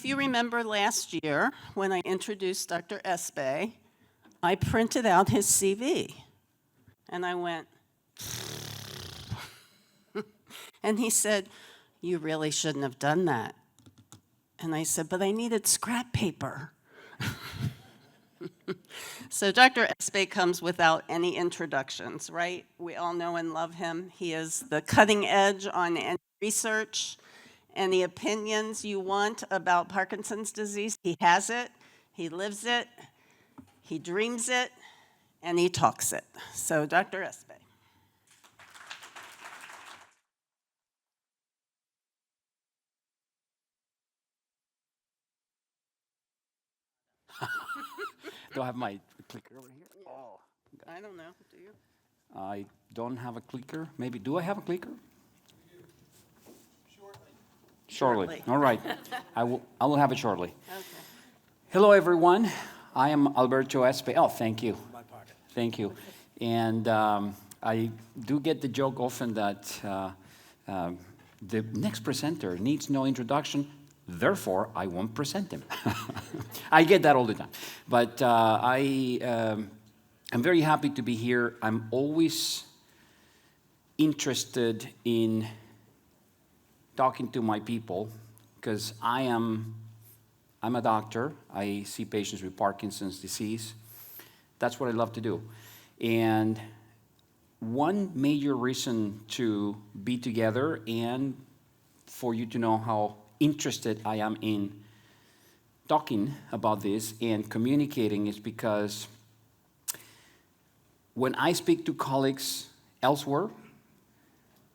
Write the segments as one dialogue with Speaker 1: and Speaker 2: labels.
Speaker 1: If you remember last year, when I introduced Dr. Espay, I printed out his CV, and I went, and he said, "You really shouldn't have done that." And I said, "But I needed scrap paper." So Dr. Espay comes without any introductions, right? We all know and love him. He is the cutting edge on any research, any opinions you want about Parkinson's disease. He has it, he lives it, he dreams it, and he talks it. So Dr. Espay.
Speaker 2: Do I have my clicker over here? Oh,
Speaker 1: I don't know, do you?
Speaker 2: I don't have a clicker. Maybe, do I have a clicker? Shortly. All right. I will have it shortly.
Speaker 1: Okay.
Speaker 2: Hello, everyone. I am Alberto Espay. Oh, thank you. Thank you. And I do get the joke often that the next presenter needs no introduction, therefore I won't present him. I get that all the time. But I'm very happy to be here. I'm always interested in talking to my people because I'm a doctor. I see patients with Parkinson's disease. That's what I love to do. And one major reason to be together and for you to know how interested I am in talking about this and communicating is because when I speak to colleagues elsewhere,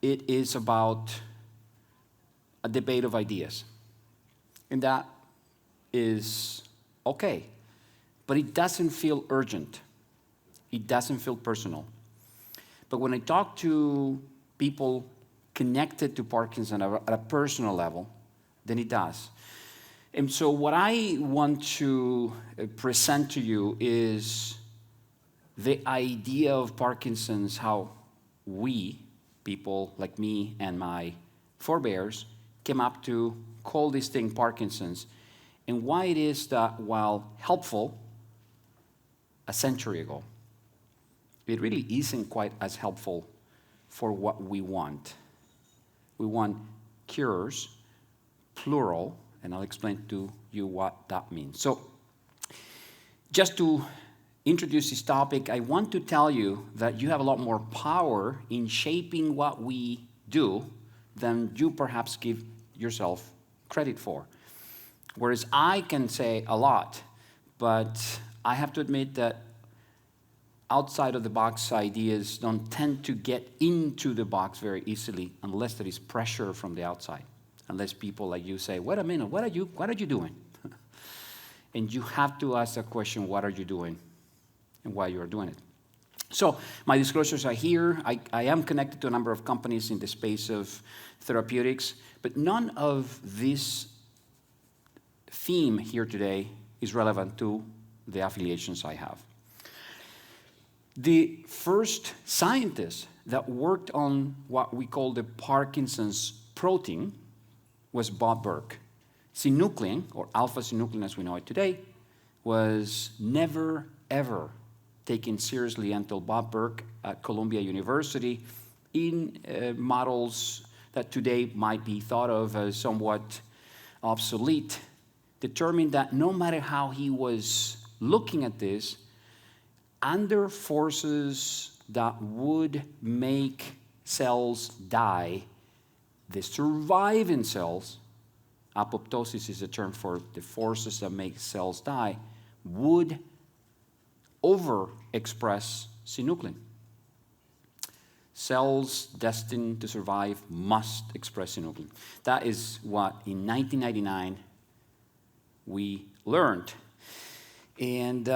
Speaker 2: it is about a debate of ideas. And that is okay. But it doesn't feel urgent. It doesn't feel personal. But when I talk to people connected to Parkinson at a personal level, then it does. And so what I want to present to you is the idea of Parkinson's, how we, people like me and my forebears, came up to call this thing Parkinson's, and why it is that while helpful a century ago, it really isn't quite as helpful for what we want. We want cures, plural, and I'll explain to you what that means. So, just to introduce this topic, I want to tell you that you have a lot more power in shaping what we do than you perhaps give yourself credit for. Whereas I can say a lot, but I have to admit that outside of the box ideas don't tend to get into the box very easily unless there is pressure from the outside. Unless people like you say, wait a minute, what are you doing? And you have to ask the question, what are you doing? And why you are doing it. So my disclosures are here. I am connected to a number of companies in the space of therapeutics, but none of this theme here today is relevant to the affiliations I have. The first scientist that worked on what we call the Parkinson's protein was Bob Burke. Synuclein, or alpha-synuclein as we know it today, was never, ever taken seriously until Bob Burke at Columbia University in models that today might be thought of as somewhat obsolete, determined that no matter how he was looking at this, under forces that would make cells die, the surviving cells, apoptosis is a term for the forces that make cells die, would overexpress synuclein. Cells destined to survive must express synuclein. That is what in 1999 we learned. And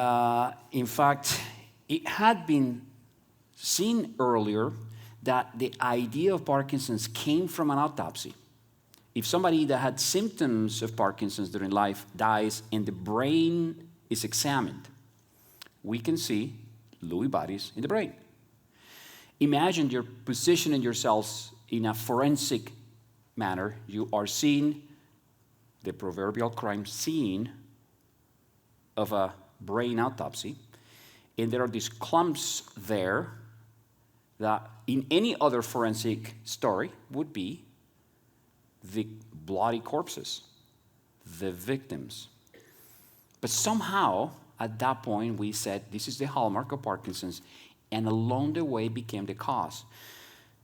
Speaker 2: in fact, it had been seen earlier that the idea of Parkinson's came from an autopsy. If somebody that had symptoms of Parkinson's during life dies and the brain is examined, we can see Lewy bodies in the brain. Imagine you're positioning yourselves in a forensic manner. You are seeing the proverbial crime scene of a brain autopsy, and there are these clumps there that in any other forensic story would be the bloody corpses, the victims. But somehow, at that point, we said, this is the hallmark of Parkinson's, and along the way became the cause.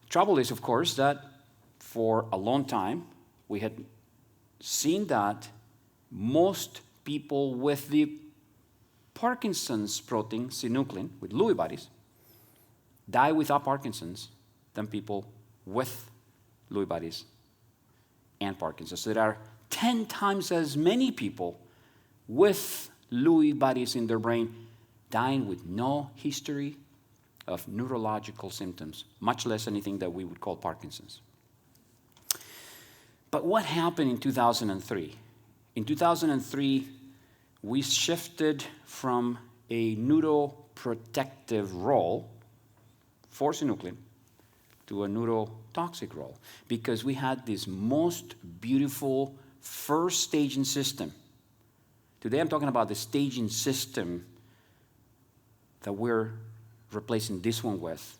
Speaker 2: Trouble is, of course, that for a long time, we had seen that most people with the Parkinson's protein, synuclein, with Lewy bodies, die without Parkinson's than people with Lewy bodies and Parkinson's. So there are 10 times as many people with Lewy bodies in their brain dying with no history of neurological symptoms, much less anything that we would call Parkinson's. But what happened in 2003? In 2003, we shifted from a neuroprotective role for synuclein to a neurotoxic role because we had this most beautiful first staging system. Today I'm talking about the staging system that we're replacing this one with.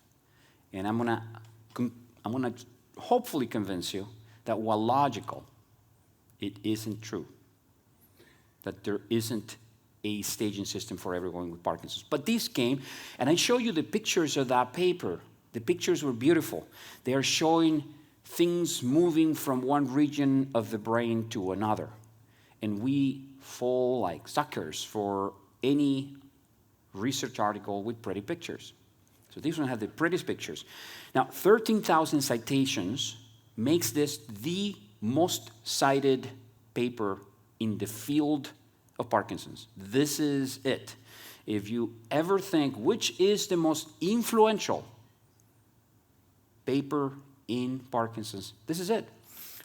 Speaker 2: And I'm gonna hopefully convince you that while logical, it isn't true. That there isn't a staging system for everyone with Parkinson's. But this came, and I show you the pictures of that paper. The pictures were beautiful. They are showing things moving from one region of the brain to another. And we fall like suckers for any research article with pretty pictures. So this one had the prettiest pictures. Now, 13,000 citations makes this the most cited paper in the field of Parkinson's. This is it. If you ever think which is the most influential paper in Parkinson's, this is it.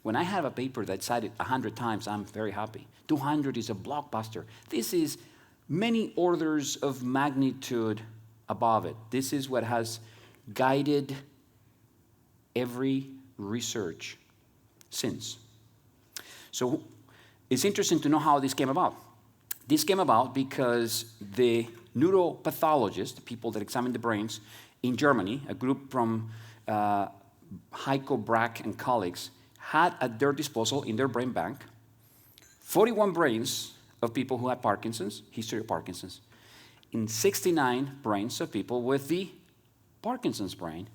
Speaker 2: When I have a paper that's cited 100 times, I'm very happy. 200 is a blockbuster. This is many orders of magnitude above it. This is what has guided every research since. So it's interesting to know how this came about. This came about because the neuropathologists, the people that examine the brains in Germany, a group from Heiko Brack and colleagues, had at their disposal in their brain bank 41 brains of people who had Parkinson's, history of Parkinson's, and 69 brains of people with the Parkinson's brain,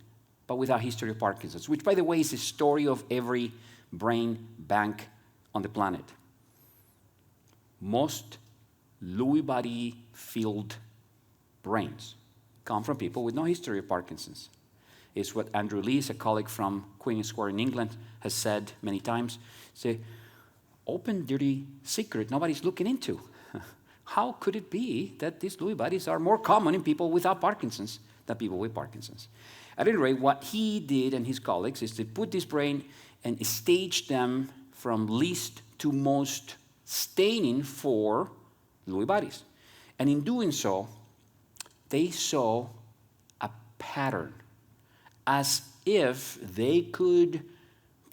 Speaker 2: but without history of Parkinson's, which, by the way, is the story of every brain bank on the planet. Most Lewy body-filled brains come from people with no history of Parkinson's. It's what Andrew Lees, a colleague from Queen Square in England, has said many times. Say, open, dirty secret nobody's looking into. How could it be that these Lewy bodies are more common in people without Parkinson's than people with Parkinson's? At any rate, what he did and his colleagues is to put this brain and stage them from least to most staining for Lewy bodies. And in doing so, they saw a pattern, as if they could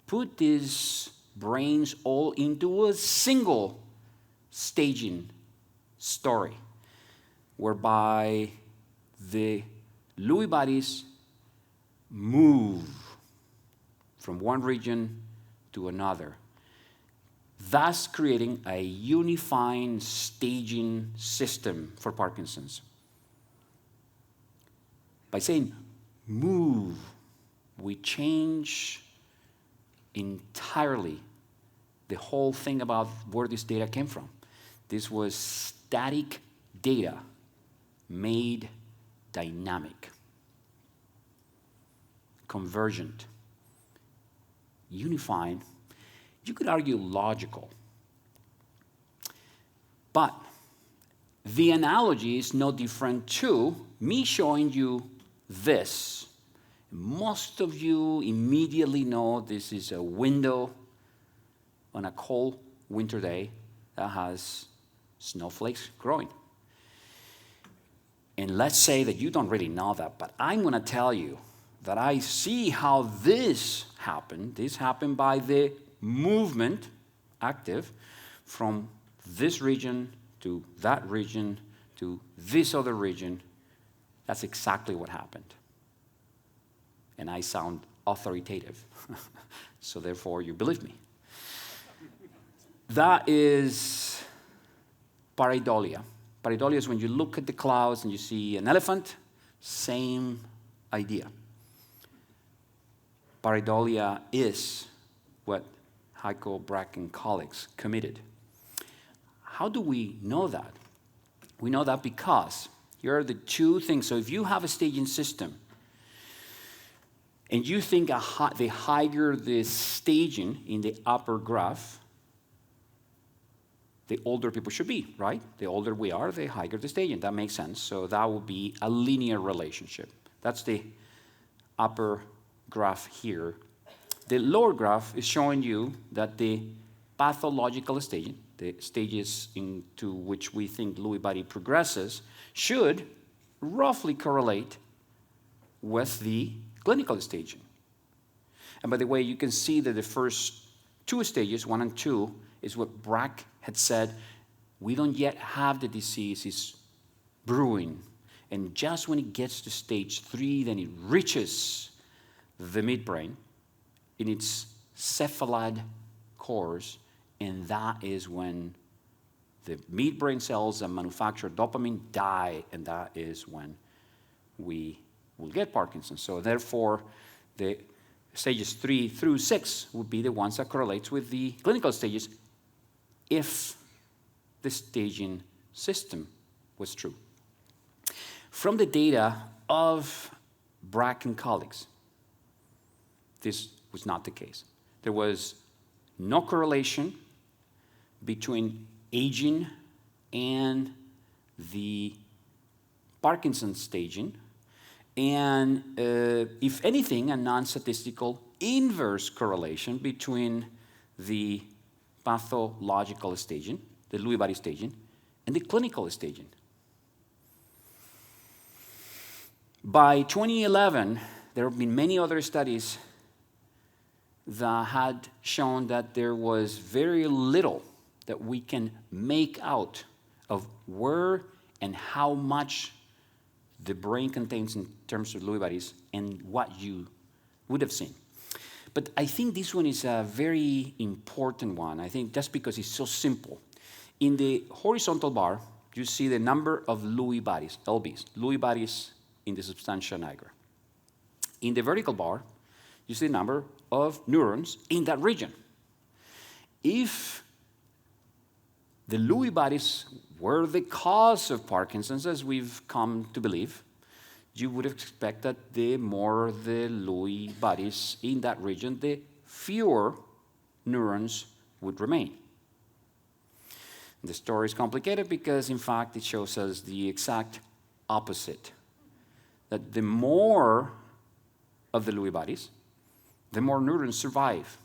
Speaker 2: put these brains all into a single staging story, whereby the Lewy bodies move from one region to another, thus creating a unifying staging system for Parkinson's. By saying move, we change entirely the whole thing about where this data came from. This was static data made dynamic, convergent, unifying. You could argue logical. But the analogy is no different to me showing you this. Most of you immediately know this is a window on a cold winter day that has snowflakes growing. And let's say that you don't really know that, but I'm going to tell you that I see how this happened. This happened by the movement, active, from this region to that region to this other region. That's exactly what happened. And I sound authoritative, so therefore you believe me. That is pareidolia. Pareidolia is when you look at the clouds and you see an elephant, same idea. Pareidolia is what Heiko Brack and colleagues committed. How do we know that? We know that because here are the two things. So if you have a staging system and you think the higher the staging in the upper graph, the older people should be, right? The older we are, the higher the staging. That makes sense. So that would be a linear relationship. That's the upper graph here. The lower graph is showing you that the pathological staging, the stages into which we think Lewy body progresses, should roughly correlate with the clinical staging. And by the way, you can see that the first two stages, 1 and 2, is what Brack had said, we don't yet have the disease, it's brewing. And just when it gets to stage 3, then it reaches the midbrain in its cephalad course, and that is when the midbrain cells that manufacture dopamine die, and that is when we will get Parkinson's. So therefore, the stages 3 through 6 would be the ones that correlates with the clinical stages if the staging system was true. From the data of Brack and colleagues, this was not the case. There was no correlation between aging and the Parkinson's staging, and if anything, a non-statistical inverse correlation between the pathological staging, the Lewy body staging, and the clinical staging. By 2011, there have been many other studies that had shown that there was very little that we can make out of where and how much the brain contains in terms of Lewy bodies and what you would have seen. But I think this one is a very important one. I think just because it's so simple. In the horizontal bar, you see the number of Lewy bodies, LBs, Lewy bodies in the substantia nigra. In the vertical bar, you see the number of neurons in that region. If the Lewy bodies were the cause of Parkinson's, as we've come to believe, you would expect that the more the Lewy bodies in that region, the fewer neurons would remain. The story is complicated because, in fact, it shows us the exact opposite. That the more of the Lewy bodies, the more neurons survive.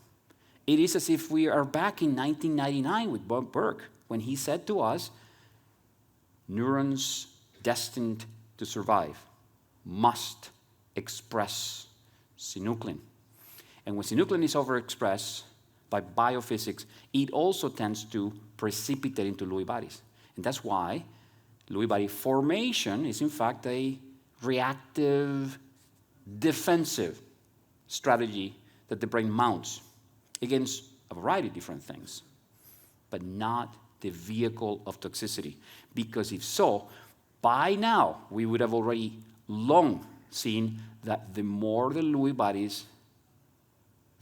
Speaker 2: It is as if we are back in 1999 with Bob Burke, when he said to us, neurons destined to survive must express synuclein. And when synuclein is overexpressed by biophysics, it also tends to precipitate into Lewy bodies. And that's why Lewy body formation is in fact a reactive, defensive strategy that the brain mounts against a variety of different things, but not the vehicle of toxicity. Because if so, by now, we would have already long seen that the more the Lewy bodies,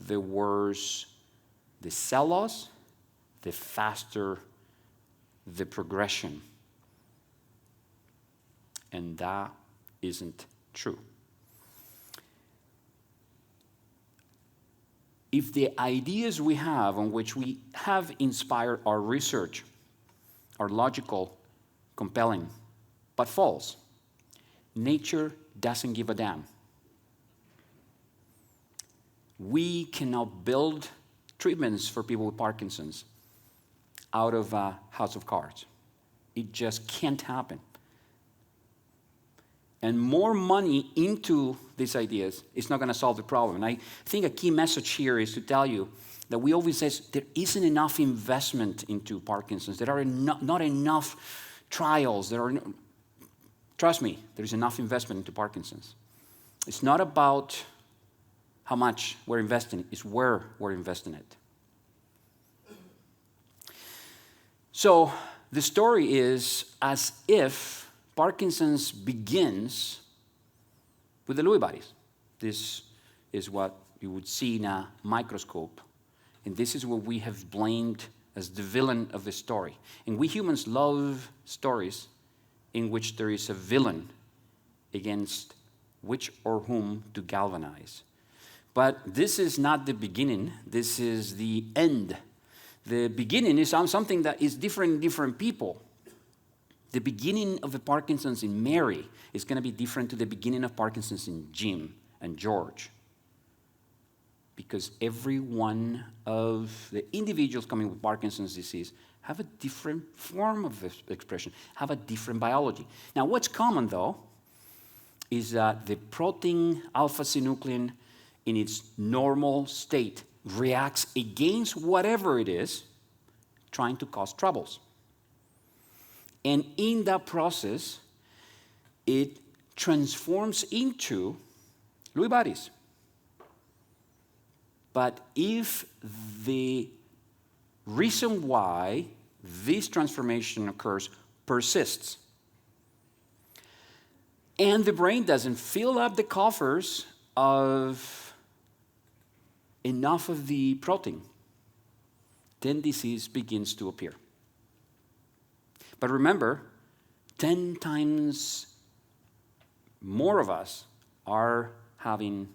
Speaker 2: the worse the cell loss, the faster the progression. And that isn't true. If the ideas we have on which we have inspired our research are logical, compelling, but false, nature doesn't give a damn. We cannot build treatments for people with Parkinson's out of a house of cards. It just can't happen. And more money into these ideas is not going to solve the problem. And I think a key message here is to tell you that we always say there isn't enough investment into Parkinson's. There are not enough trials. Trust me, there is enough investment into Parkinson's. It's not about how much we're investing, it's where we're investing it. So the story is as if Parkinson's begins with the Lewy bodies. This is what you would see in a microscope. And this is what we have blamed as the villain of the story. And we humans love stories in which there is a villain against which or whom to galvanize. But this is not the beginning, this is the end. The beginning is something that is different in different people. The beginning of the Parkinson's in Mary is going to be different to the beginning of Parkinson's in Jim and George. Because every one of the individuals coming with Parkinson's disease have a different form of expression, have a different biology. Now, what's common, though, is that the protein alpha-synuclein in its normal state reacts against whatever it is trying to cause troubles. And in that process, it transforms into Lewy bodies. But if the reason why this transformation occurs persists, and the brain doesn't fill up the coffers of enough of the protein, then disease begins to appear. But remember, 10 times more of us are having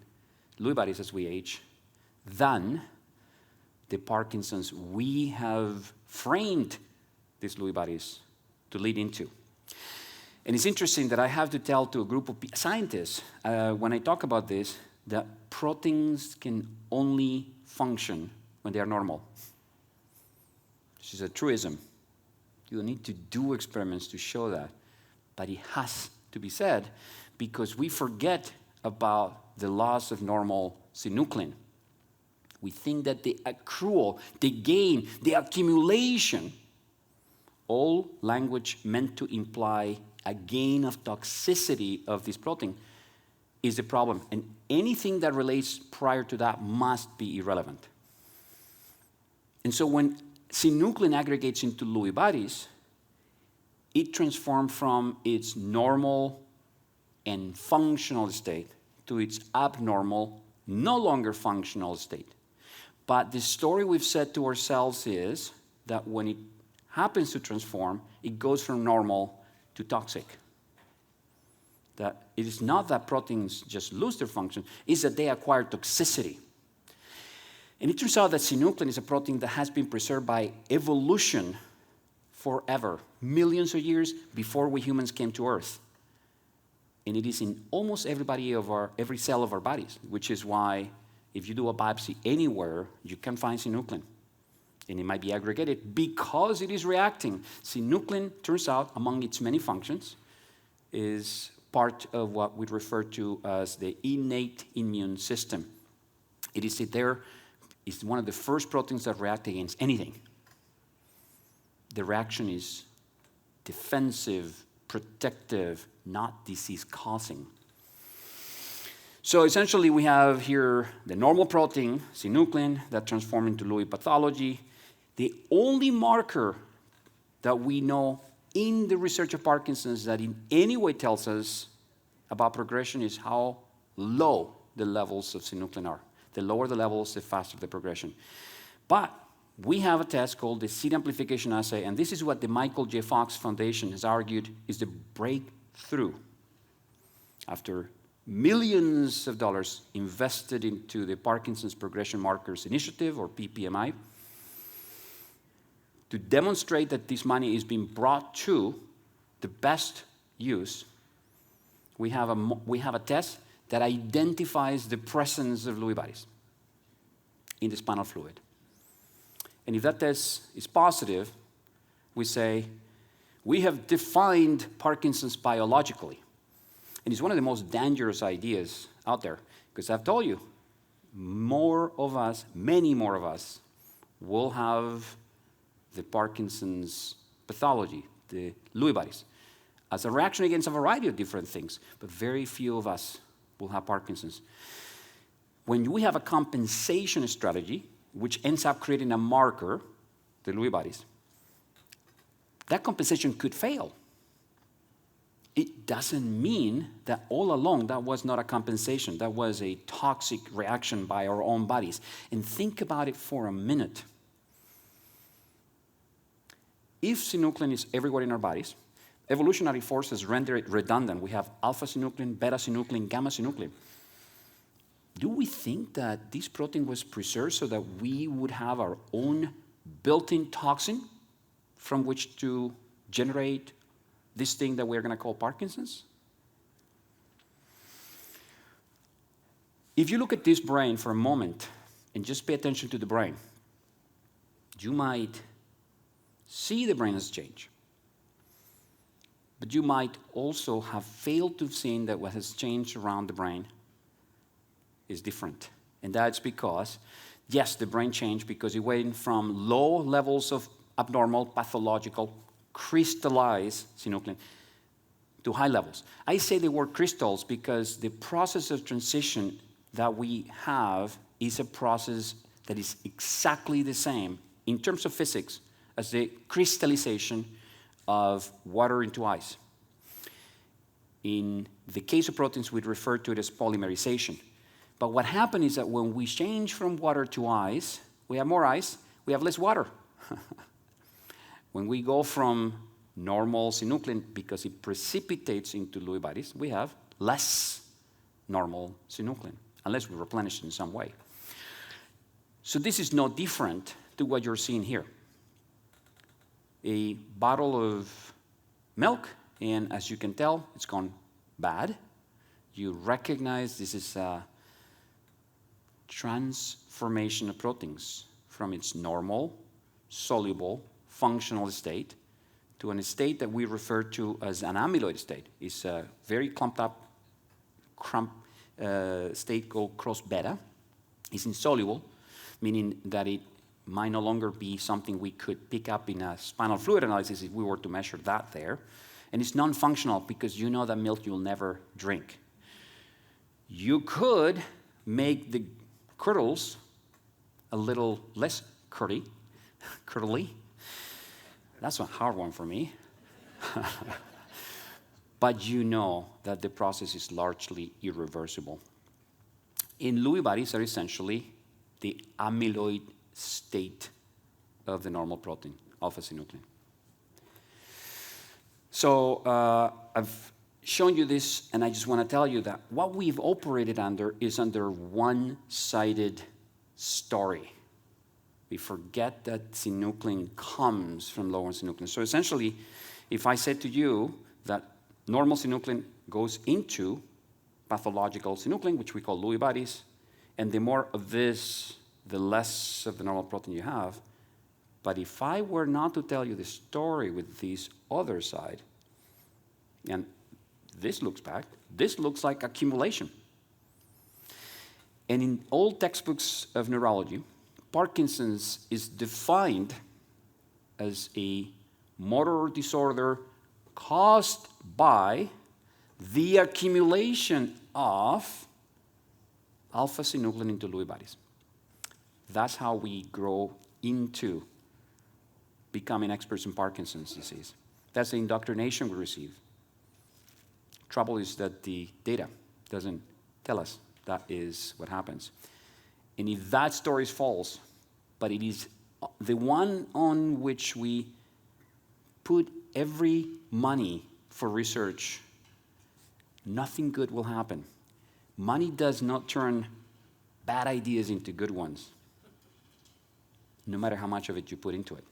Speaker 2: Lewy bodies as we age than the Parkinson's we have framed these Lewy bodies to lead into. And it's interesting that I have to tell to a group of scientists, when I talk about this, that proteins can only function when they are normal. This is a truism. You don't need to do experiments to show that. But it has to be said because we forget about the loss of normal synuclein. We think that the accrual, the gain, the accumulation, all language meant to imply a gain of toxicity of this protein is the problem. And anything that relates prior to that must be irrelevant. And so when synuclein aggregates into Lewy bodies, it transforms from its normal and functional state to its abnormal, no longer functional state. But the story we've said to ourselves is that when it happens to transform, it goes from normal to toxic. That it is not that proteins just lose their function, it's that they acquire toxicity. And it turns out that synuclein is a protein that has been preserved by evolution forever, millions of years before we humans came to Earth. And it is in almost every cell of our bodies, which is why if you do a biopsy anywhere, you can find synuclein. And it might be aggregated because it is reacting. Synuclein, turns out, among its many functions, is part of what we refer to as the innate immune system. It is there. It's one of the first proteins that react against anything. The reaction is defensive, protective, not disease-causing. So essentially, we have here the normal protein, synuclein, that transforms into Lewy pathology. The only marker that we know in the research of Parkinson's that in any way tells us about progression is how low the levels of synuclein are. The lower the levels, the faster the progression. But we have a test called the seed amplification assay, and this is what the Michael J. Fox Foundation has argued is the breakthrough. After millions of dollars invested into the Parkinson's Progression Markers Initiative, or PPMI, to demonstrate that this money is being brought to the best use, we have a test that identifies the presence of Lewy bodies in the spinal fluid. And if that test is positive, we say, we have defined Parkinson's biologically. And it's one of the most dangerous ideas out there, because I've told you, more of us, many more of us, will have the Parkinson's pathology, the Lewy bodies, as a reaction against a variety of different things, but very few of us will have Parkinson's. When we have a compensation strategy, which ends up creating a marker, the Lewy bodies, that compensation could fail. It doesn't mean that all along that was not a compensation, that was a toxic reaction by our own bodies. And think about it for a minute. If synuclein is everywhere in our bodies, evolutionary forces render it redundant. We have alpha-synuclein, beta-synuclein, gamma-synuclein. Do we think that this protein was preserved so that we would have our own built-in toxin from which to generate this thing that we're going to call Parkinson's? If you look at this brain for a moment and just pay attention to the brain, you might see the brain has changed. But you might also have failed to have seen that what has changed around the brain is different. And that's because, yes, the brain changed because it went from low levels of abnormal, pathological, crystallized synuclein to high levels. I say the word crystals because the process of transition that we have is a process that is exactly the same in terms of physics as the crystallization of water into ice. In the case of proteins, we refer to it as polymerization. But what happened is that when we change from water to ice, we have more ice, we have less water. When we go from normal synuclein, because it precipitates into Lewy bodies, we have less normal synuclein, unless we replenish it in some way. So this is no different to what you're seeing here. A bottle of milk, and as you can tell, it's gone bad. You recognize this is a transformation of proteins from its normal, soluble, functional state to a state that we refer to as an amyloid state. It's a very clumped up state called cross beta. It's insoluble, meaning that it might no longer be something we could pick up in a spinal fluid analysis if we were to measure that there. And it's non-functional because you know that milk you'll never drink. You could make the curdles a little less curdly. That's a hard one for me. But you know that the process is largely irreversible. In Lewy bodies are essentially the amyloid state of the normal protein, alpha-synuclein. So I've shown you this, and I just want to tell you that what we've operated under is under one-sided story. We forget that synuclein comes from lower synuclein. So essentially, if I said to you that normal synuclein goes into pathological synuclein, which we call Lewy bodies, and the more of this, the less of the normal protein you have. But if I were not to tell you the story with this other side, and this looks back, this looks like accumulation. And in old textbooks of neurology, Parkinson's is defined as a motor disorder caused by the accumulation of alpha-synuclein into Lewy bodies. That's how we grow into becoming experts in Parkinson's disease. That's the indoctrination we receive. Trouble is that the data doesn't tell us that is what happens. And if that story is false, but it is the one on which we put every money for research, nothing good will happen. Money does not turn bad ideas into good ones, no matter how much of it you put into it.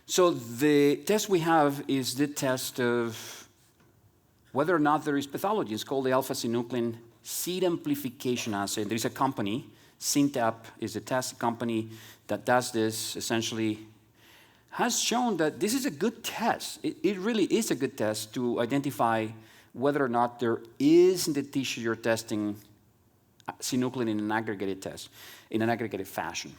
Speaker 2: So the test we have is the test of whether or not there is pathology. It's called the alpha-synuclein seed amplification assay. There is a company, Syntap is a test company that does this, essentially has shown that this is a good test. It really is a good test to identify whether or not there is in the tissue you're testing synuclein in an aggregated test, in an aggregated fashion.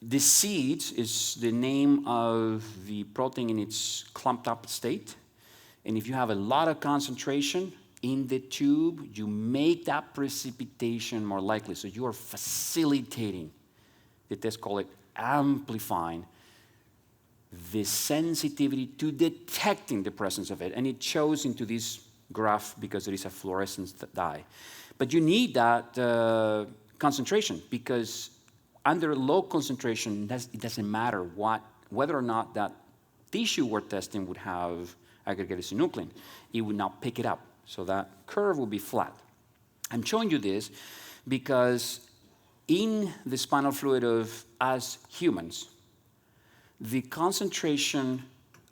Speaker 2: The seeds is the name of the protein in its clumped up state. And if you have a lot of concentration in the tube, you make that precipitation more likely. So you are facilitating, the test call it amplifying, the sensitivity to detecting the presence of it. And it shows into this graph because there is a fluorescence dye. But you need that concentration because under low concentration, it doesn't matter whether or not that tissue we're testing would have aggregated synuclein. It would not pick it up. So that curve will be flat. I'm showing you this because in the spinal fluid of us humans, the concentration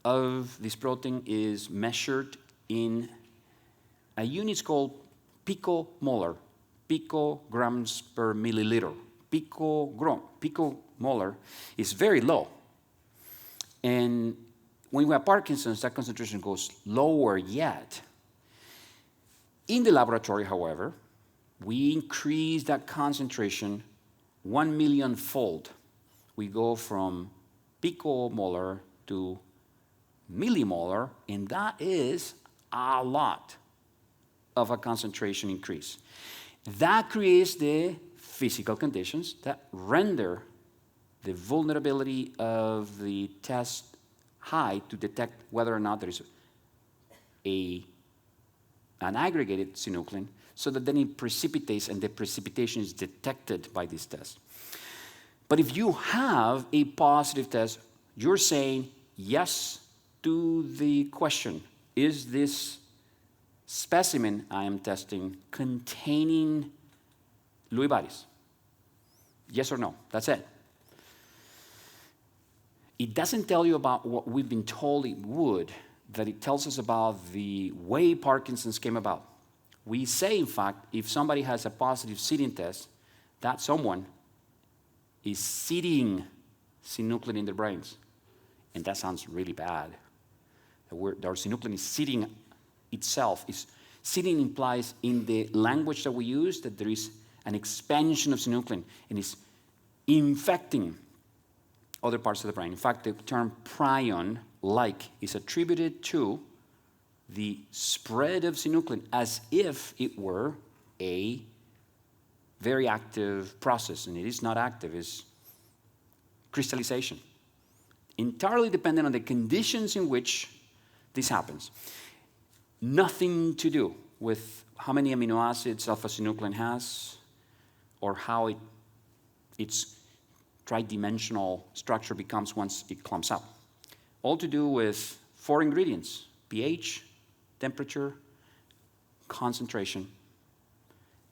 Speaker 2: of this protein is measured in a unit called picomolar, picograms per milliliter. Picomolar is very low. And when we have Parkinson's, that concentration goes lower yet. In the laboratory, however, we increase that concentration 1 million-fold. We go from picomolar to millimolar, and that is a lot of a concentration increase. That creates the physical conditions that render the vulnerability of the test high to detect whether or not there is an aggregated synuclein, so that then it precipitates and the precipitation is detected by this test. But if you have a positive test, you're saying yes to the question, is this specimen I am testing containing Lewy bodies? Yes or no, that's it. It doesn't tell you about what we've been told it would, that it tells us about the way Parkinson's came about. We say, in fact, if somebody has a positive seeding test, that someone is seeding synuclein in their brains. And that sounds really bad. Our synuclein is seeding itself. Seeding implies in the language that we use that there is an expansion of synuclein and is infecting other parts of the brain. In fact, the term prion-like is attributed to the spread of synuclein as if it were a very active process, and it is not active, it's crystallization. Entirely dependent on the conditions in which this happens. Nothing to do with how many amino acids alpha-synuclein has or how its tridimensional structure becomes once it clumps up. All to do with 4 ingredients: pH, temperature, concentration,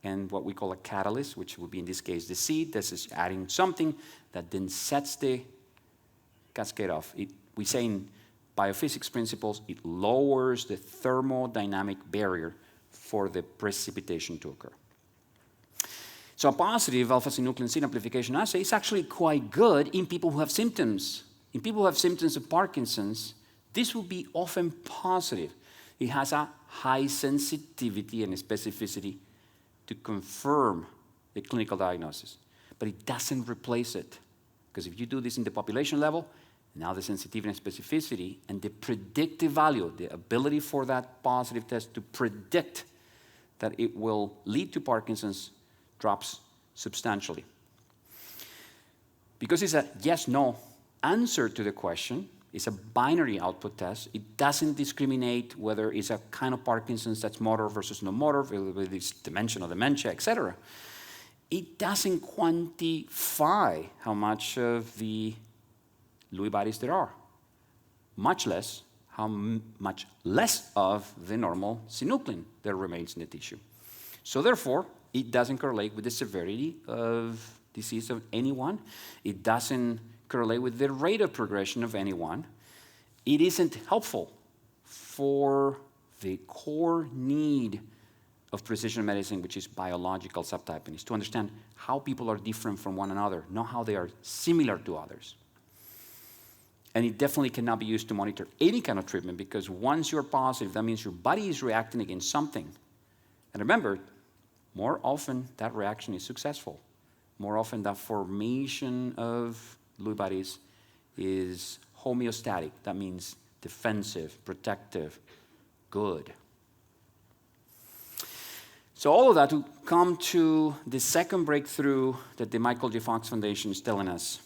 Speaker 2: and what we call a catalyst, which would be in this case the seed. This is adding something that then sets the cascade off. We say in biophysics principles, it lowers the thermodynamic barrier for the precipitation to occur. So a positive alpha-synuclein seed amplification assay is actually quite good in people who have symptoms. In people who have symptoms of Parkinson's, this will be often positive. It has a high sensitivity and specificity to confirm the clinical diagnosis. But it doesn't replace it. Because if you do this in the population level, now the sensitivity and specificity and the predictive value, the ability for that positive test to predict that it will lead to Parkinson's, drops substantially. Because it's a yes-no answer to the question, it's a binary output test. It doesn't discriminate whether it's a kind of Parkinson's that's motor versus no motor, with this dimensional dementia, etc. It doesn't quantify how much of the Lewy bodies there are, much less how much less of the normal synuclein there remains in the tissue. So therefore, it doesn't correlate with the severity of disease of anyone. It doesn't correlate with the rate of progression of anyone. It isn't helpful for the core need of precision medicine, which is biological subtyping, is to understand how people are different from one another, not how they are similar to others. And it definitely cannot be used to monitor any kind of treatment, because once you're positive, that means your body is reacting against something. And remember, more often that reaction is successful. more often the formation of Lewy bodies is homeostatic. That means defensive, protective, good. So all of that to come to the second breakthrough that the Michael J. Fox Foundation is telling us.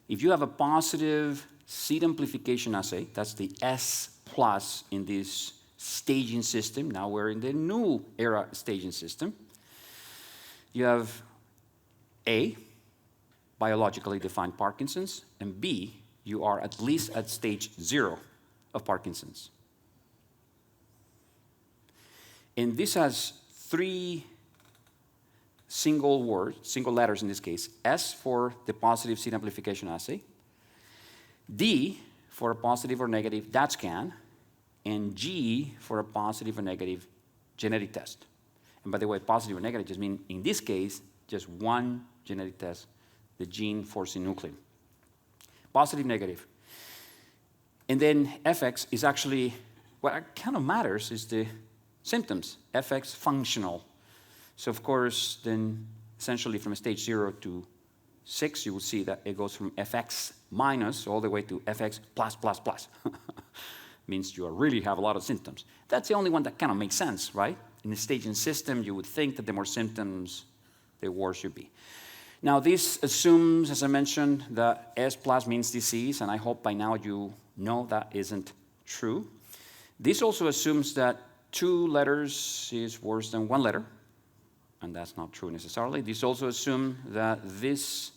Speaker 2: If you have a positive seed amplification assay, that's the S plus in this staging system. Now we're in the new era staging system. You have A, biologically defined Parkinson's, and B, you are at least at stage 0 of Parkinson's. And this has 3 single letters in this case. S for the positive seed amplification assay, D for a positive or negative DAT scan, and G for a positive or negative genetic test. And by the way, positive or negative just mean, in this case, just one genetic test, the gene for synuclein. Positive, negative. And then FX is actually, what kind of matters is the symptoms, FX functional. So of course, then essentially from stage 0 to 6, you will see that it goes from FX minus all the way to FX plus plus plus. Means you really have a lot of symptoms. That's the only one that kind of makes sense, right? In the staging system, you would think that the more symptoms, the worse you be. Now, this assumes, as I mentioned, that S plus means disease, and I hope by now you know that isn't true. This also assumes that 2 letters is worse than 1 letter, and that's not true necessarily. This also assumes that this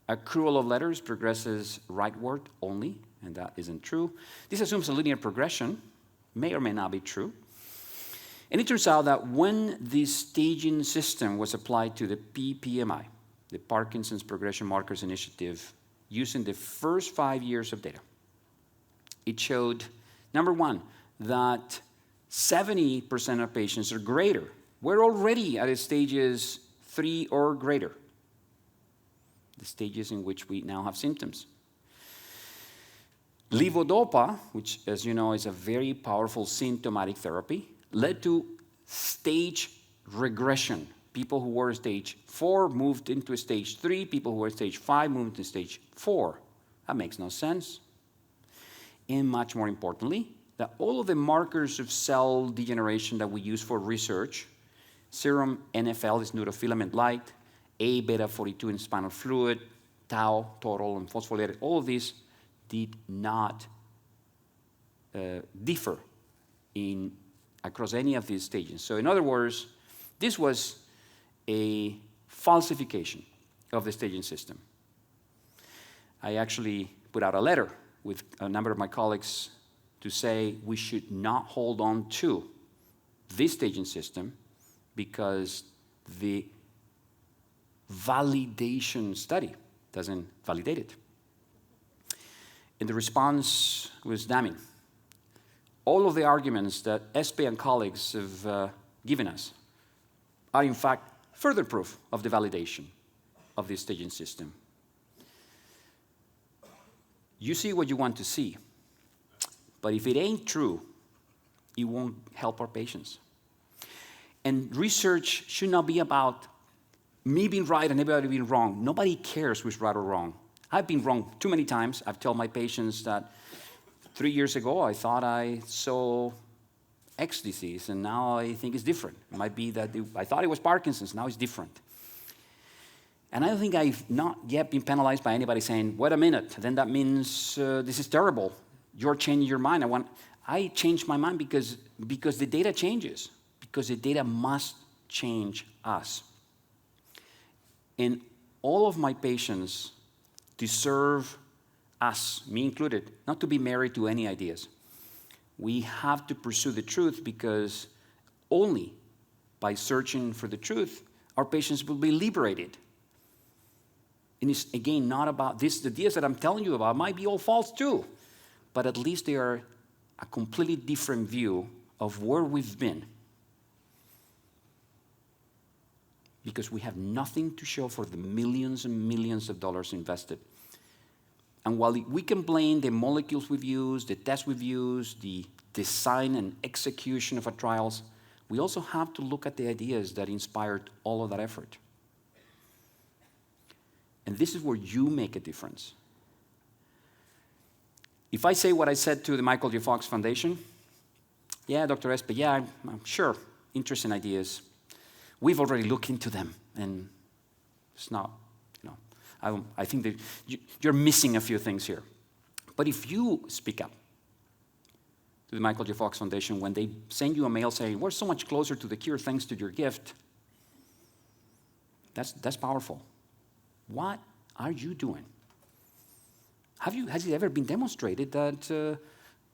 Speaker 2: accrual of letters progresses rightward only, and that isn't true. This assumes a linear progression, may or may not be true. And it turns out that when this staging system was applied to the PPMI, the Parkinson's Progression Markers Initiative, using the first 5 years of data, it showed, number one, that 70% of patients or greater were already at stages 3 or greater, the stages in which we now have symptoms. Levodopa, which, as you know, is a very powerful symptomatic therapy, led to stage regression. People who were stage 4 moved into stage 3. People who were stage 5 moved into stage 4. That makes no sense. And much more importantly, that all of the markers of cell degeneration that we use for research, serum NFL is neurofilament light, A beta 42 in spinal fluid, tau, total, and phosphorylated, all of these did not differ across any of these stages. So in other words, this was a falsification of the staging system. I actually put out a letter with a number of my colleagues to say we should not hold on to this staging system because the validation study doesn't validate it. And the response was damning. All of the arguments that Espay and colleagues have given us are in fact further proof of the validation of this staging system. You see what you want to see, but if it ain't true, it won't help our patients. And research should not be about me being right and everybody being wrong. Nobody cares who's right or wrong. I've been wrong too many times. I've told my patients that 3 years ago I thought I saw X disease, and now I think it's different. It might be that I thought it was Parkinson's, now it's different. And I don't think I've not yet been penalized by anybody saying, wait a minute, then that means this is terrible. You're changing your mind. I changed my mind because the data changes, because the data must change us. And all of my patients deserve us, me included, not to be married to any ideas. We have to pursue the truth because only by searching for the truth, our patients will be liberated. And it's, again, not about this. The ideas that I'm telling you about might be all false too, but at least they are a completely different view of where we've been. Because we have nothing to show for the millions and millions of dollars invested. And while we can blame the molecules we've used, the tests we've used, the design and execution of our trials, we also have to look at the ideas that inspired all of that effort. And this is where you make a difference. If I say what I said to the Michael J. Fox Foundation, yeah, Dr. Espay, yeah, I'm sure, interesting ideas. We've already looked into them, and it's not, I think that you're missing a few things here. But if you speak up to the Michael J. Fox Foundation when they send you a mail saying, we're so much closer to the cure thanks to your gift, that's powerful. What are you doing? Has it ever been demonstrated that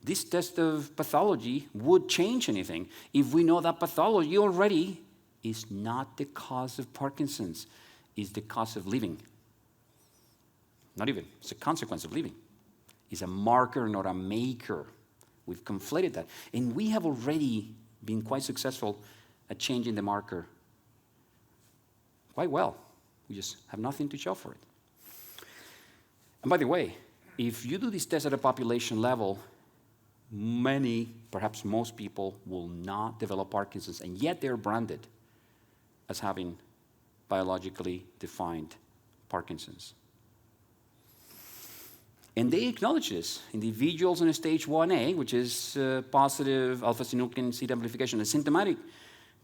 Speaker 2: this test of pathology would change anything if we know that pathology already is not the cause of Parkinson's, is the cause of living? Not even, it's a consequence of living. It's a marker, not a maker. We've conflated that. And we have already been quite successful at changing the marker quite well. We just have nothing to show for it. And by the way, if you do this test at a population level, many, perhaps most people, will not develop Parkinson's, and yet they're branded as having biologically defined Parkinson's. And they acknowledge this. Individuals in stage 1A, which is positive alpha-synuclein seed amplification, asymptomatic,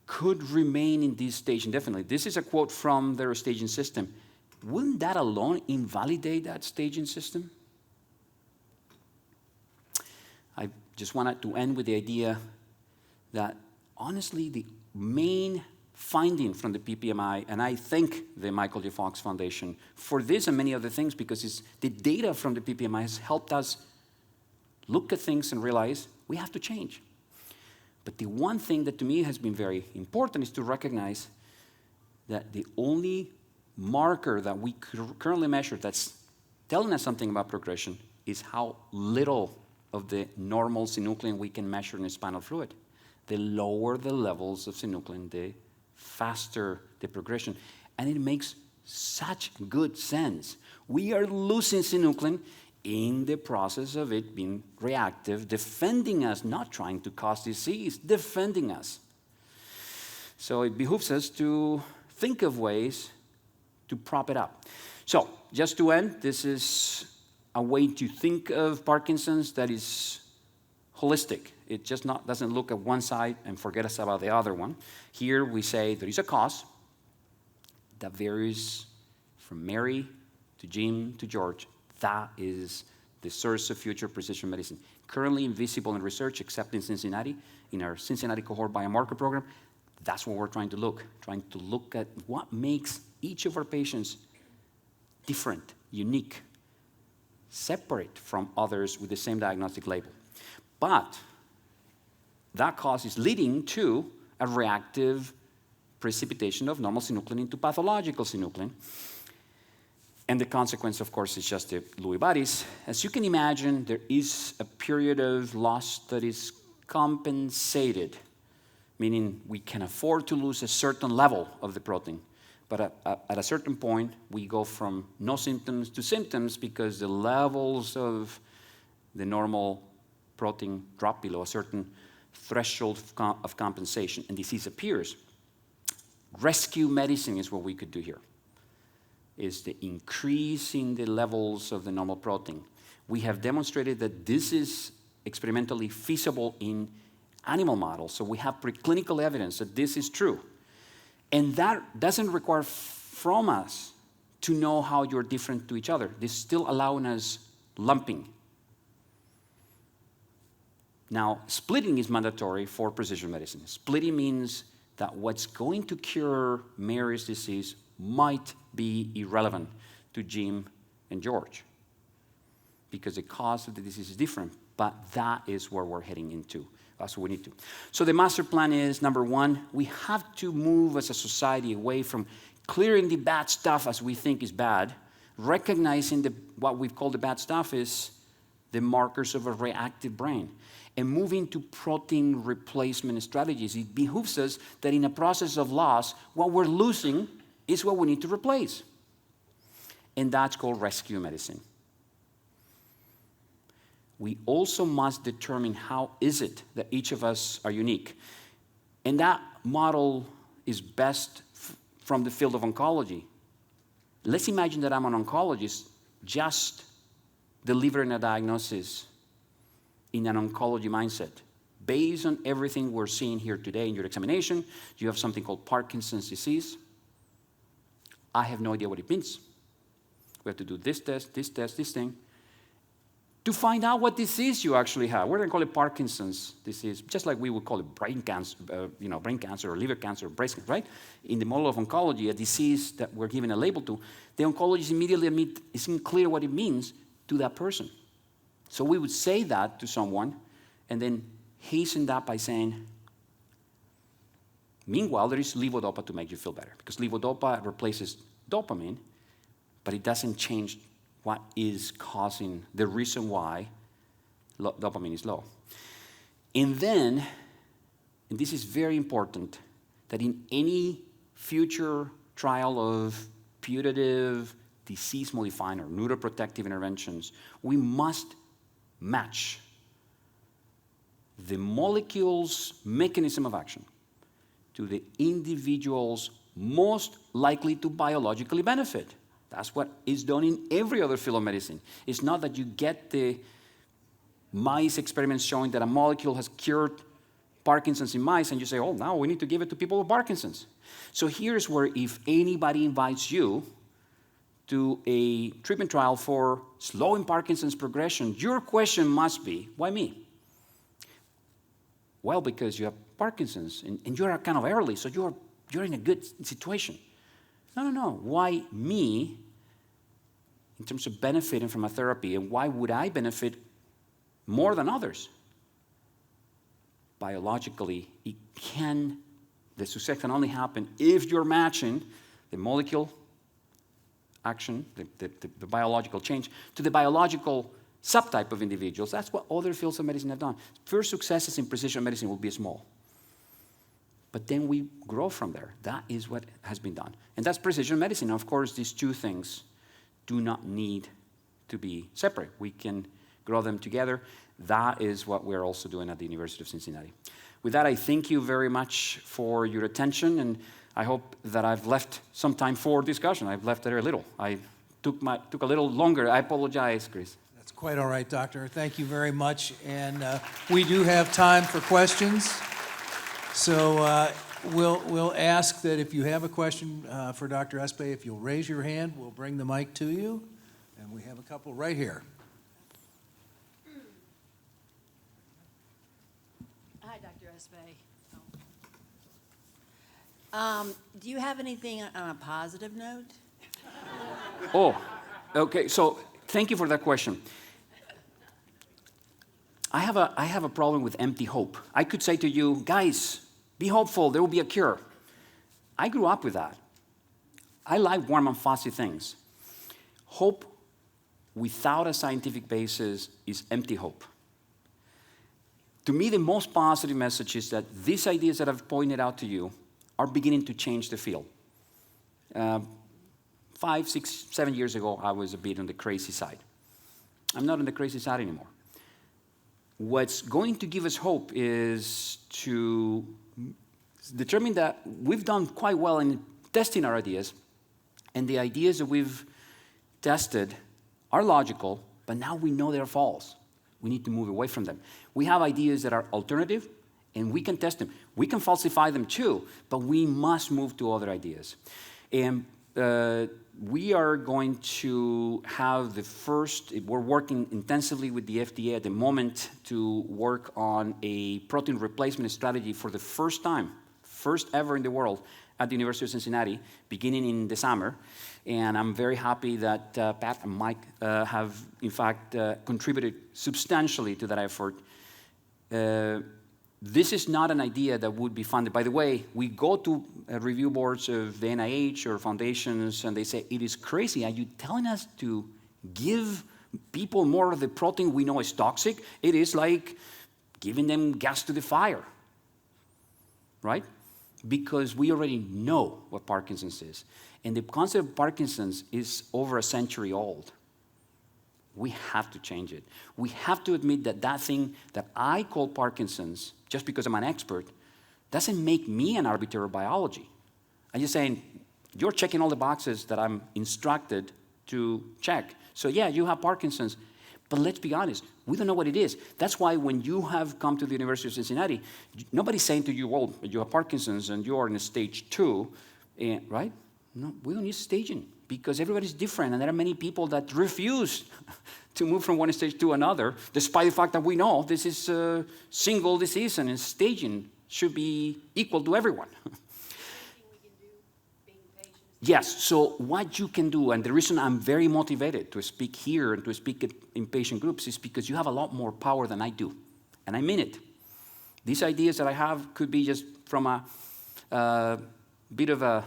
Speaker 2: could remain in this stage indefinitely. This is a quote from their staging system. Wouldn't that alone invalidate that staging system? I just wanted to end with the idea that, honestly, the main finding from the PPMI, and I thank the Michael J. Fox Foundation for this and many other things, because the data from the PPMI has helped us look at things and realize we have to change. But the one thing that to me has been very important is to recognize that the only marker that we currently measure that's telling us something about progression is how little of the normal synuclein we can measure in the spinal fluid. The lower the levels of synuclein, the faster the progression. And it makes such good sense. We are losing synuclein in the process of it being reactive, defending us, not trying to cause disease, defending us. So it behooves us to think of ways to prop it up. So just to end, this is a way to think of Parkinson's that is holistic. It just doesn't look at one side and forget us about the other one. Here we say there is a cause that varies from Mary to Jim to George. That is the source of future precision medicine. Currently invisible in research, except in Cincinnati, in our Cincinnati cohort biomarker program. That's what we're trying to look at what makes each of our patients different, unique, separate from others with the same diagnostic label. But that cause is leading to a reactive precipitation of normal synuclein into pathological synuclein. And the consequence, of course, is just the Lewy bodies. As you can imagine, there is a period of loss that is compensated, meaning we can afford to lose a certain level of the protein. But at a certain point, we go from no symptoms to symptoms because the levels of the normal protein drop below a certain threshold of compensation, and disease appears. Rescue medicine is what we could do here, is the increase in the levels of the normal protein. We have demonstrated that this is experimentally feasible in animal models, so we have preclinical evidence that this is true. And that doesn't require from us to know how you're different to each other. This is still allowing us lumping. Now, splitting is mandatory for precision medicine. Splitting means that what's going to cure Mary's disease might be irrelevant to Jim and George because the cause of the disease is different, but that is where we're heading into. That's what we need to. So the master plan is, number one, we have to move as a society away from clearing the bad stuff as we think is bad, recognizing what we've called the bad stuff is the markers of a reactive brain, and moving to protein replacement strategies. It behooves us that in a process of loss, what we're losing is what we need to replace. And that's called rescue medicine. We also must determine how is it that each of us are unique. And that model is best from the field of oncology. Let's imagine that I'm an oncologist just delivering a diagnosis in an oncology mindset. Based on everything we're seeing here today in your examination, you have something called Parkinson's disease. I have no idea what it means. We have to do this test, this thing, to find out what disease you actually have. We're going to call it Parkinson's disease, just like we would call it brain cancer, brain cancer or liver cancer or breast cancer, right? In the model of oncology, a disease that we're giving a label to, the oncologist immediately admit it's unclear what it means to that person. So we would say that to someone and then hasten that by saying, meanwhile, there is levodopa to make you feel better, because levodopa replaces dopamine, but it doesn't change what is causing the reason why dopamine is low. And then, and this is very important, that in any future trial of putative disease-modifying or neuroprotective interventions, we must match the molecule's mechanism of action to the individual's most likely to biologically benefit. That's what is done in every other field of medicine. It's not that you get the mice experiments showing that a molecule has cured Parkinson's in mice and you say, oh, now we need to give it to people with Parkinson's. So here's where if anybody invites you to a treatment trial for slowing Parkinson's progression, your question must be, why me? Well, because you have Parkinson's and you're kind of early, so you're in a good situation. No. Why me in terms of benefiting from a therapy, and why would I benefit more than others? Biologically, the success can only happen if you're matching the molecule action, the biological change, to the biological subtype of individuals. That's what other fields of medicine have done. First successes in precision medicine will be small. But then we grow from there. That is what has been done. And that's precision medicine. Of course, these two things do not need to be separate. We can grow them together. That is what we're also doing at the University of Cincinnati. With that, I thank you very much for your attention, and I hope that I've left some time for discussion. I've left very little. I took a little longer. I apologize, Chris.
Speaker 3: That's quite all right, Doctor. Thank you very much. And we do have time for questions. So we'll ask that if you have a question for Dr. Espay, if you'll raise your hand, we'll bring the mic to you. And we have a couple right here.
Speaker 4: Hi, Dr. Espay. Do you have anything on a positive note?
Speaker 2: Oh, okay. So thank you for that question. I have a problem with empty hope. I could say to you, guys, be hopeful, there will be a cure. I grew up with that. I like warm and fuzzy things. Hope without a scientific basis is empty hope. To me, the most positive message is that these ideas that I've pointed out to you are beginning to change the field. 5, 6, 7 years ago, I was a bit on the crazy side. I'm not on the crazy side anymore. What's going to give us hope is to determine that we've done quite well in testing our ideas, and the ideas that we've tested are logical, but now we know they're false. We need to move away from them. We have ideas that are alternative, and we can test them. We can falsify them too, but we must move to other ideas. And we are going to have we're working intensively with the FDA at the moment to work on a protein replacement strategy for the first time, first ever in the world, at the University of Cincinnati, beginning in the summer. And I'm very happy that Pat and Mike have, in fact, contributed substantially to that effort. This is not an idea that would be funded. By the way, we go to review boards of the NIH or foundations, and they say, it is crazy. Are you telling us to give people more of the protein we know is toxic? It is like giving them gas to the fire, right? Because we already know what Parkinson's is. And the concept of Parkinson's is over a century old. We have to change it. We have to admit that that thing that I call Parkinson's, just because I'm an expert, doesn't make me an arbiter of biology. I'm just saying, you're checking all the boxes that I'm instructed to check. So yeah, you have Parkinson's, but let's be honest, we don't know what it is. That's why when you have come to the University of Cincinnati, nobody's saying to you, well, you have Parkinson's and you are in stage 2, right? No, we don't need staging because everybody's different, and there are many people that refuse to move from one stage to another, despite the fact that we know this is a single disease and staging should be equal to everyone. Yes, so what you can do, and the reason I'm very motivated to speak here and to speak in patient groups is because you have a lot more power than I do, and I mean it. These ideas that I have could be just from a bit of a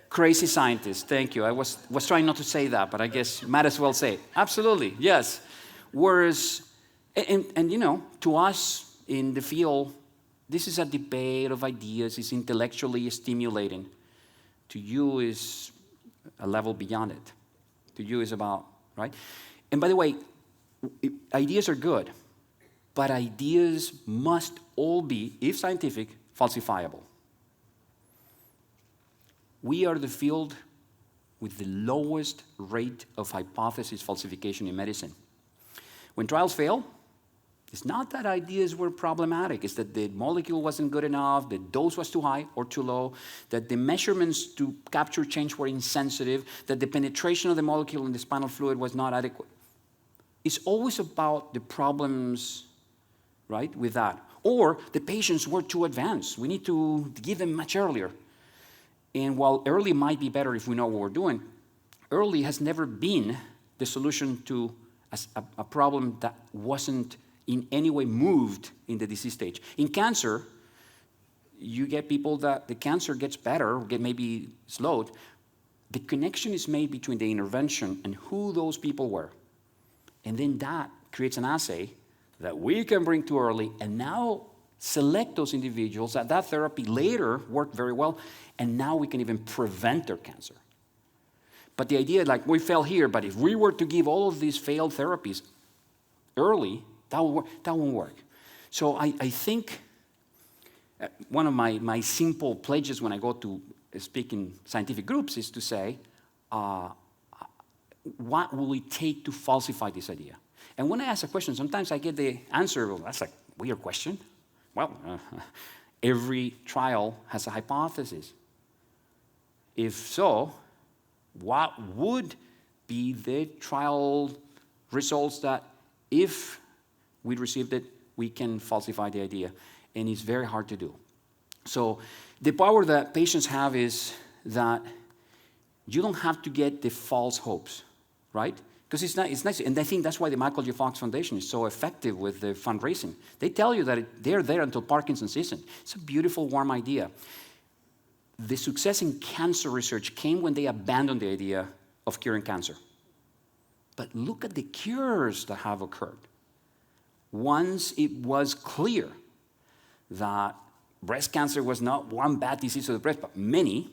Speaker 2: crazy scientist. Thank you. I was trying not to say that, but I guess might as well say it. Absolutely, yes. Whereas, and you know, to us in the field, this is a debate of ideas. It's intellectually stimulating. To you is a level beyond it. To you is about, right? And by the way, ideas are good, but ideas must all be, if scientific, falsifiable. We are the field with the lowest rate of hypothesis falsification in medicine. When trials fail, it's not that ideas were problematic. It's that the molecule wasn't good enough, the dose was too high or too low, that the measurements to capture change were insensitive, that the penetration of the molecule in the spinal fluid was not adequate. It's always about the problems, right, with that. Or the patients were too advanced. We need to give them much earlier. And while early might be better if we know what we're doing, early has never been the solution to a problem that wasn't in any way moved in the disease stage. In cancer, you get people that the cancer gets better, get maybe slowed. The connection is made between the intervention and who those people were. And then that creates an assay that we can bring to early and now select those individuals that therapy later worked very well, and now we can even prevent their cancer. But the idea, like, we fail here, but if we were to give all of these failed therapies early, that won't work. So I think one of my simple pledges when I go to speak in scientific groups is to say, what will it take to falsify this idea? And when I ask a question, sometimes I get the answer, well, that's a weird question. Well, every trial has a hypothesis. If so, what would be the trial results that if we received it, we can falsify the idea? And it's very hard to do. So the power that patients have is that you don't have to get the false hopes, right? Because it's nice, and I think that's why the Michael J. Fox Foundation is so effective with the fundraising. They tell you that they're there until Parkinson's isn't. It's a beautiful, warm idea. The success in cancer research came when they abandoned the idea of curing cancer. But look at the cures that have occurred. Once it was clear that breast cancer was not one bad disease of the breast, but many,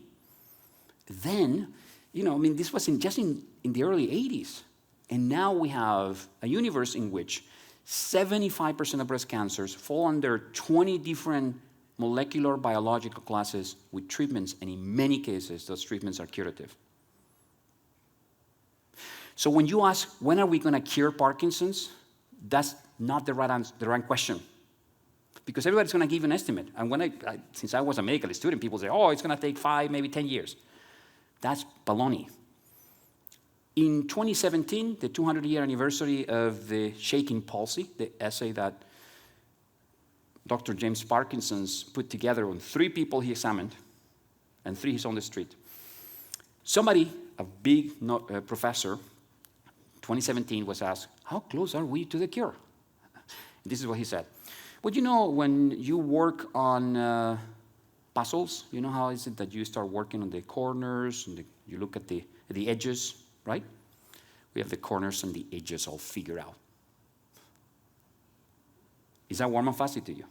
Speaker 2: then, this was just in the early 80s. And now we have a universe in which 75% of breast cancers fall under 20 different molecular biological classes with treatments, and in many cases, those treatments are curative. So when you ask, when are we going to cure Parkinson's? That's not the right answer, the right question. Because everybody's going to give an estimate. And since I was a medical student, people say, oh, it's going to take 5, maybe 10 years. That's baloney. In 2017, the 200-year anniversary of the shaking palsy, the essay that Dr. James Parkinson's put together on 3 people he examined, and 3 he's on the street. Somebody, a big professor, 2017 was asked, how close are we to the cure? This is what he said. Well, when you work on puzzles, you know how is it that you start working on the corners, and you look at the edges, right? We have the corners and the edges all figured out. Is that warm and fuzzy to you?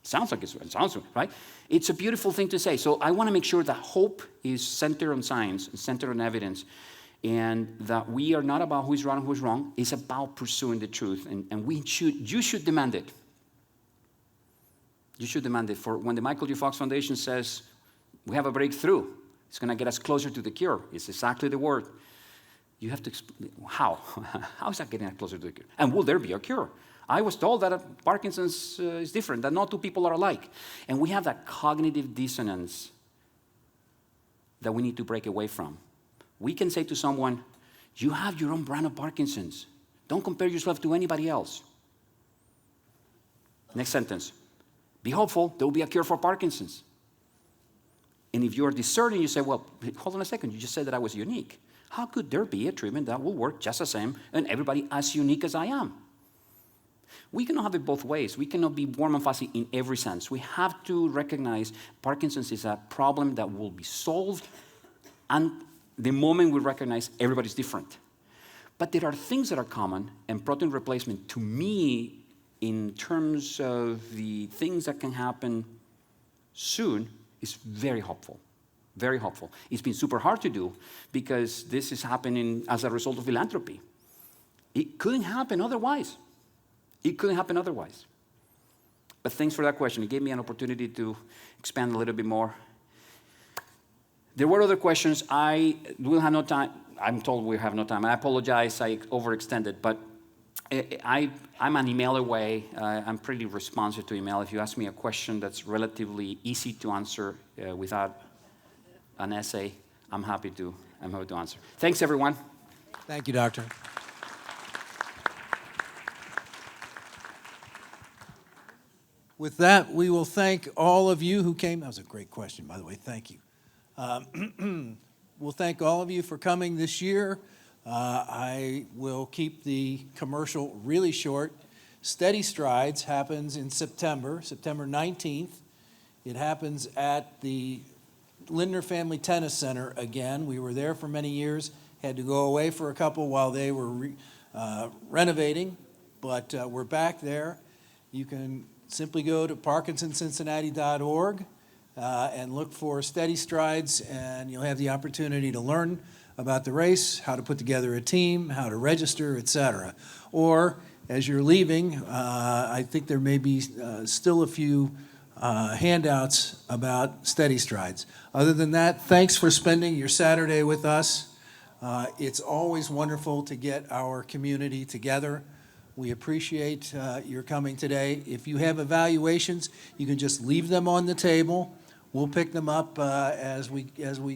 Speaker 2: It sounds like it sounds right? It's a beautiful thing to say. So I want to make sure that hope is centered on science and centered on evidence, and that we are not about who's right and who's wrong. It's about pursuing the truth, and you should demand it. You should demand it. For when the Michael J. Fox Foundation says, we have a breakthrough, it's going to get us closer to the cure. It's exactly the word. You have to explain, how? How is that getting us closer to the cure? And will there be a cure? I was told that Parkinson's is different, that no two people are alike. And we have that cognitive dissonance that we need to break away from. We can say to someone, you have your own brand of Parkinson's. Don't compare yourself to anybody else. Next sentence. Be hopeful, there will be a cure for Parkinson's. And if you're discerning, you say, well, hold on a second, you just said that I was unique. How could there be a treatment that will work just the same and everybody as unique as I am? We cannot have it both ways. We cannot be warm and fuzzy in every sense. We have to recognize Parkinson's is a problem that will be solved, and the moment we recognize everybody's different. But there are things that are common, and protein replacement, to me, in terms of the things that can happen soon, is very helpful. Very helpful. It's been super hard to do because this is happening as a result of philanthropy. It couldn't happen otherwise. It couldn't happen otherwise. But thanks for that question. It gave me an opportunity to expand a little bit more. There were other questions. I will have no time. I'm told we have no time. I apologize. I overextended. But I'm an email away. I'm pretty responsive to email. If you ask me a question that's relatively easy to answer without an essay, I'm happy to answer. Thanks, everyone.
Speaker 3: Thank you, Doctor. With that, we will thank all of you who came. That was a great question, by the way. Thank you. We'll thank all of you for coming this year. I will keep the commercial really short. Steady Strides happens in September 19th. It happens at the Lindner Family Tennis Center again. We were there for many years, had to go away for a couple while they were renovating, but we're back there. You can simply go to parkinsoncincinnati.org and look for Steady Strides, and you'll have the opportunity to learn about the race, how to put together a team, how to register, etc. Or, as you're leaving, I think there may be still a few handouts about Steady Strides. Other than that, thanks for spending your Saturday with us. It's always wonderful to get our community together. We appreciate your coming today. If you have evaluations, you can just leave them on the table. We'll pick them up as we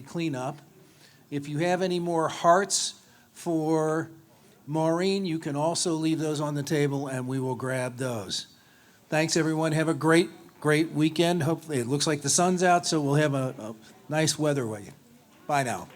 Speaker 3: clean up. If you have any more hearts for Maureen, you can also leave those on the table, and we will grab those. Thanks, everyone. Have a great weekend. Hopefully, it looks like the sun's out, so we'll have a nice weather with you. Bye now.